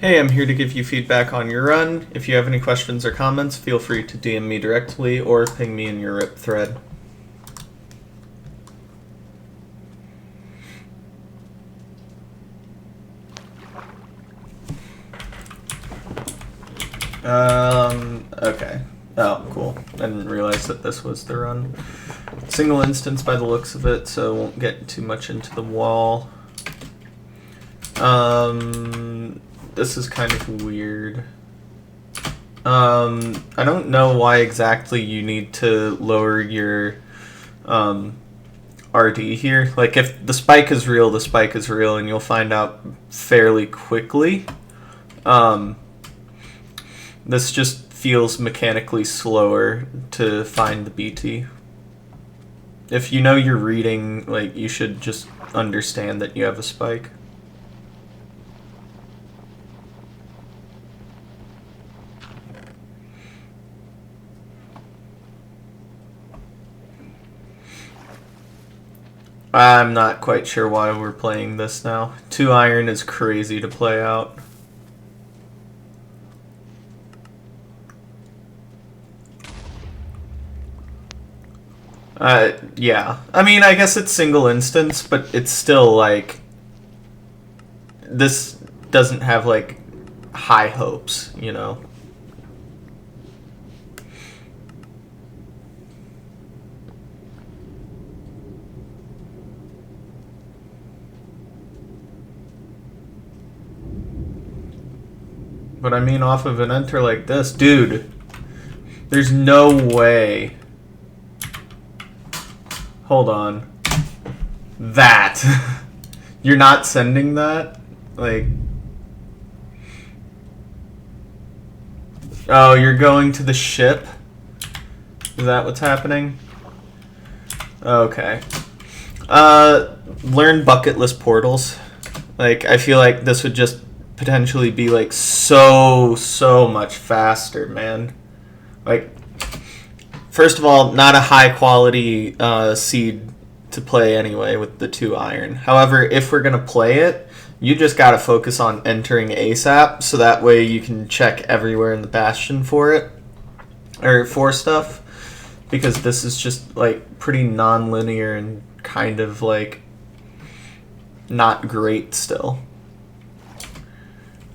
Hey, I'm here to give you feedback on your run. If you have any questions or comments, feel free to DM me directly or ping me in your RIP thread. Okay. Oh, cool. I didn't realize that this was the run. Single instance by the looks of it, so won't get too much into the wall. This is kind of weird. I don't know why exactly you need to lower your RD here. Like, if the spike is real, the spike is real, and you'll find out fairly quickly. This just feels mechanically slower to find the BT. If you know you're reading, like, you should just understand that you have a spike. I'm not quite sure why we're playing this now. 2 iron is crazy to play out. Yeah. I mean, I guess it's single instance, but it's still, like... This doesn't have, like, high hopes, you know? But I mean, off of an enter like this, dude, there's no way. Hold on. That. You're not sending that? Like. Oh, you're going to the ship? Is that what's happening? Okay. Learn bucketless portals. Like, I feel like this would just potentially be like so much faster, man. Like, first of all, not a high quality seed to play anyway with the 2 iron. However, if we're gonna play it, you just gotta focus on entering ASAP, so that way you can check everywhere in the bastion for it, or for stuff, because this is just like pretty non-linear and kind of like not great still.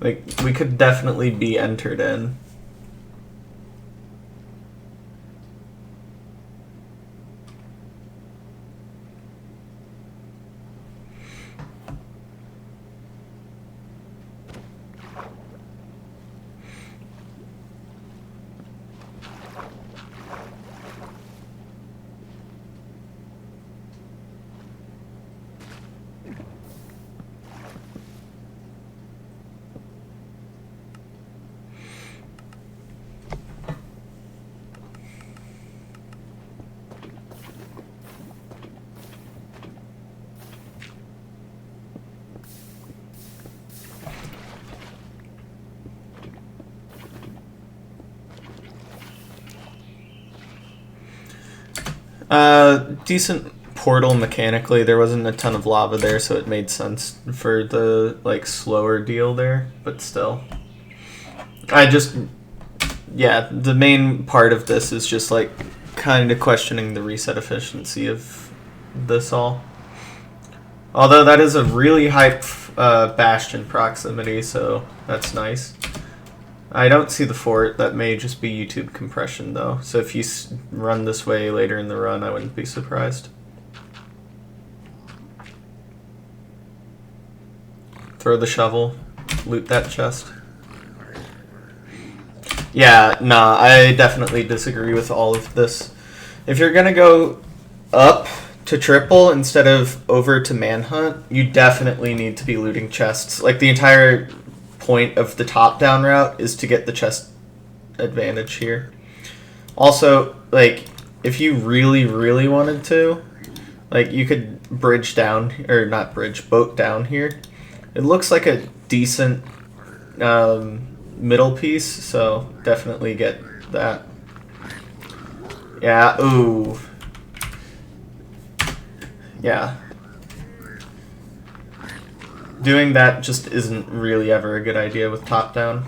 Like, we could definitely be entered in. Decent portal mechanically. There wasn't a ton of lava there, so it made sense for the, like, slower deal there, but still. Yeah, the main part of this is just, like, kind of questioning the reset efficiency of this all. Although that is a really high bastion proximity, so that's nice. I don't see the fort. That may just be YouTube compression, though. So if you run this way later in the run, I wouldn't be surprised. Throw the shovel. Loot that chest. Yeah, nah, I definitely disagree with all of this. If you're gonna go up to triple instead of over to manhunt, you definitely need to be looting chests. Like, the entire point of the top-down route is to get the chest advantage here. Also, like, if you really wanted to, like, you could bridge down, or not bridge, boat down here. It looks like a decent middle piece, so definitely get that. Yeah, ooh. Yeah. doing that just isn't really ever a good idea with top-down.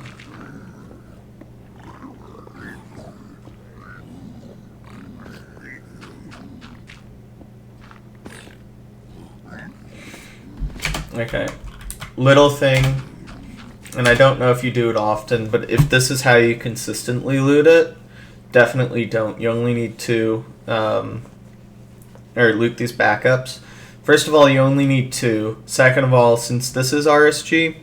Okay. Little thing, and I don't know if you do it often, but if this is how you consistently loot it, definitely don't. You only need 2, or loot these backups. First of all, you only need 2. Second of all, since this is RSG,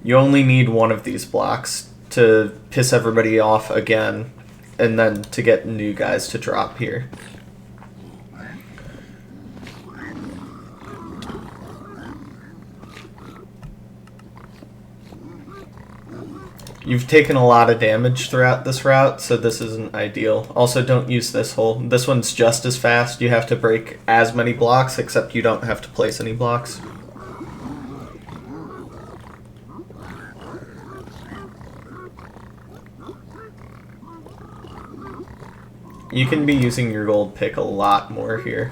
you only need 1 of these blocks to piss everybody off again, and then to get new guys to drop here. You've taken a lot of damage throughout this route, so this isn't ideal. Also, don't use this hole. This one's just as fast. You have to break as many blocks, except you don't have to place any blocks. You can be using your gold pick a lot more here.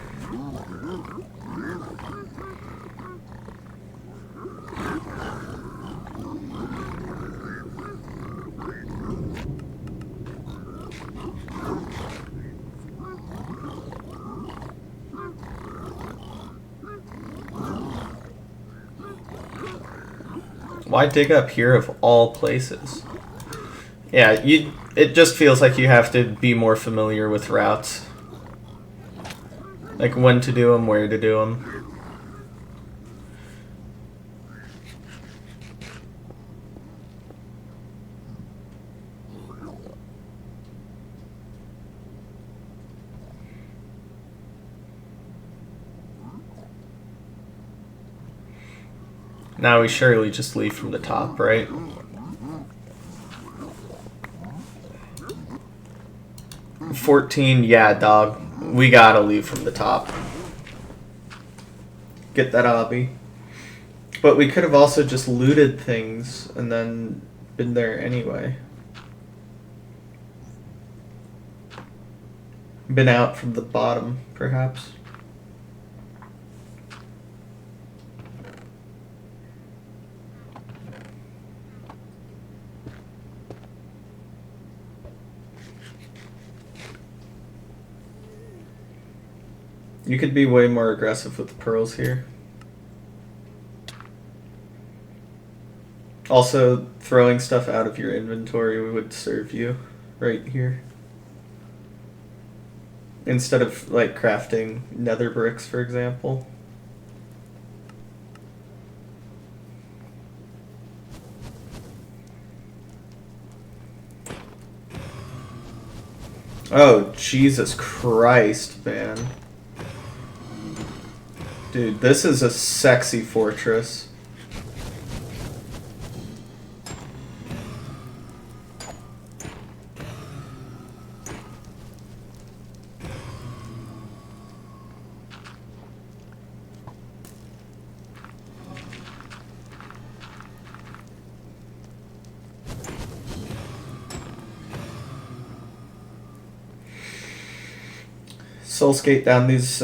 Why dig up here of all places? Yeah, it just feels like you have to be more familiar with routes. Like when to do them, where to do them. Now we surely just leave from the top, right? $14, yeah, dog. We gotta leave from the top. Get that obby. But we could have also just looted things and then been there anyway. Been out from the bottom, perhaps. You could be way more aggressive with the pearls here. Also, throwing stuff out of your inventory would serve you right here. Instead of, like, crafting nether bricks, for example. Oh, Jesus Christ, man. Dude, this is a sexy fortress. Soul skate down these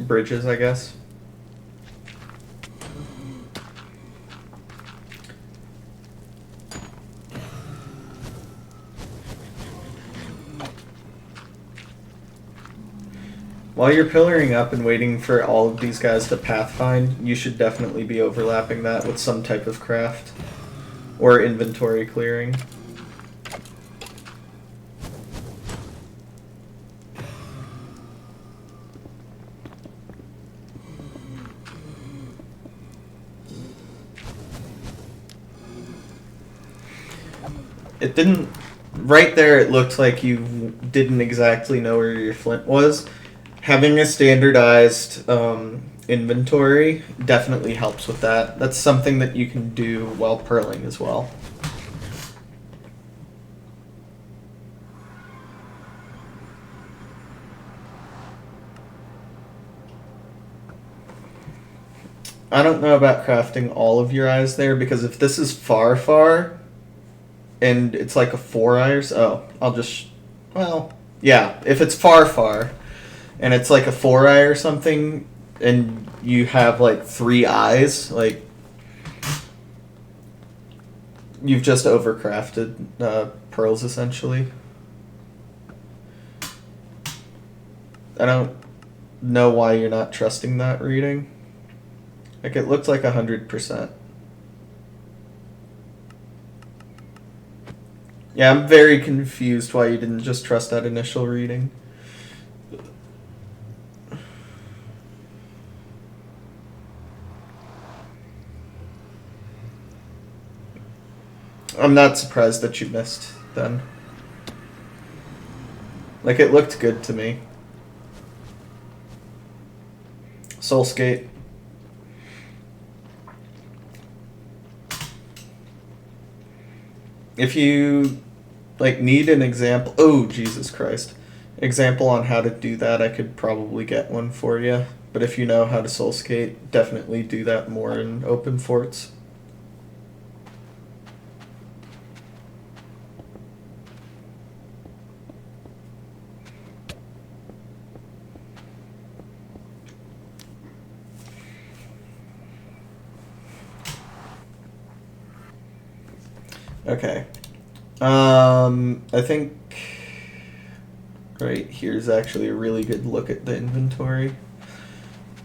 bridges, I guess. While you're pillaring up and waiting for all of these guys to pathfind, you should definitely be overlapping that with some type of craft or inventory clearing. It didn't... Right there, it looked like you didn't exactly know where your flint was. Having a standardized inventory definitely helps with that. That's something that you can do while purling as well. I don't know about crafting all of your eyes there, because if this is far, and it's like a 4 eyes, oh, I'll just, well, yeah, if it's far, and it's like a 4-eye or something, and you have like 3 eyes, like you've just overcrafted pearls essentially. I don't know why you're not trusting that reading. Like, it looked like 100%. Yeah, I'm very confused why you didn't just trust that initial reading. I'm not surprised that you missed then. Like, it looked good to me. Soulskate. If you like need an example, oh Jesus Christ, example on how to do that, I could probably get one for you. But if you know how to Soulskate, definitely do that more in open forts. Okay. I think right here's actually a really good look at the inventory.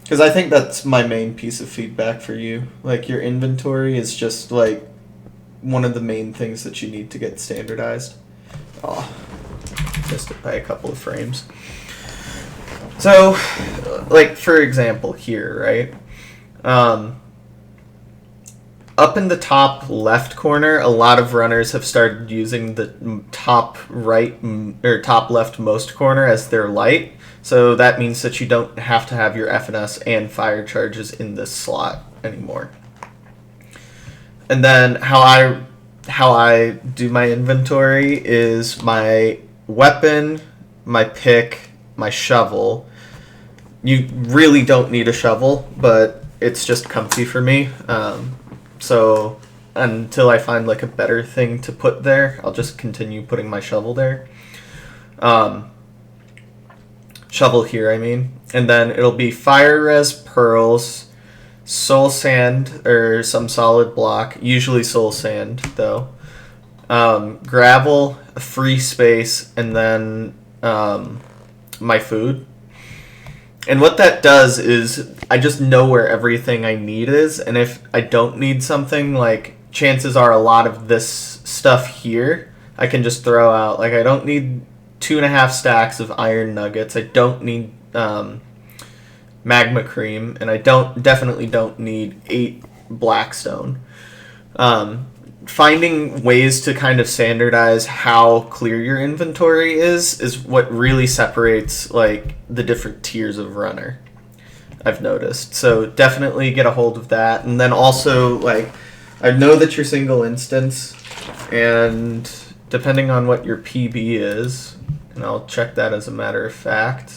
Because I think that's my main piece of feedback for you. Like, your inventory is just, like, one of the main things that you need to get standardized. Oh, missed it by a couple of frames. So, like, for example, here, right? Up in the top left corner, a lot of runners have started using the top right or top leftmost corner as their light. So that means that you don't have to have your FNS and fire charges in this slot anymore. And then how I do my inventory is my weapon, my pick, my shovel. You really don't need a shovel, but it's just comfy for me. So until I find like a better thing to put there, I'll just continue putting my shovel there. Shovel here, I mean. And then it'll be fire res pearls, soul sand or some solid block, usually soul sand though. Gravel, a free space, and then my food. And what that does is I just know where everything I need is, and if I don't need something, like, chances are a lot of this stuff here I can just throw out. Like, I don't need 2.5 stacks of iron nuggets. I don't need magma cream, and I definitely don't need 8 blackstone. Finding ways to kind of standardize how clear your inventory is what really separates like the different tiers of runner, I've noticed. So definitely get a hold of that. And then also, like, I know that you're single instance, and depending on what your PB is, and I'll check that as a matter of fact.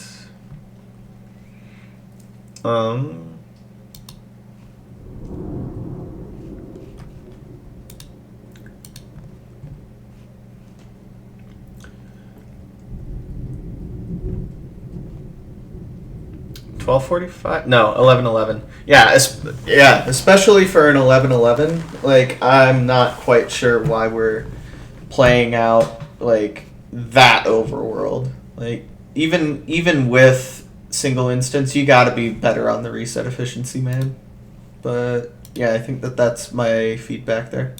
12:45? No, 11:11. Yeah, especially for an 11:11. Like, I'm not quite sure why we're playing out like that overworld. Like, even with single instance, you got to be better on the reset efficiency, man. But yeah, I think that's my feedback there.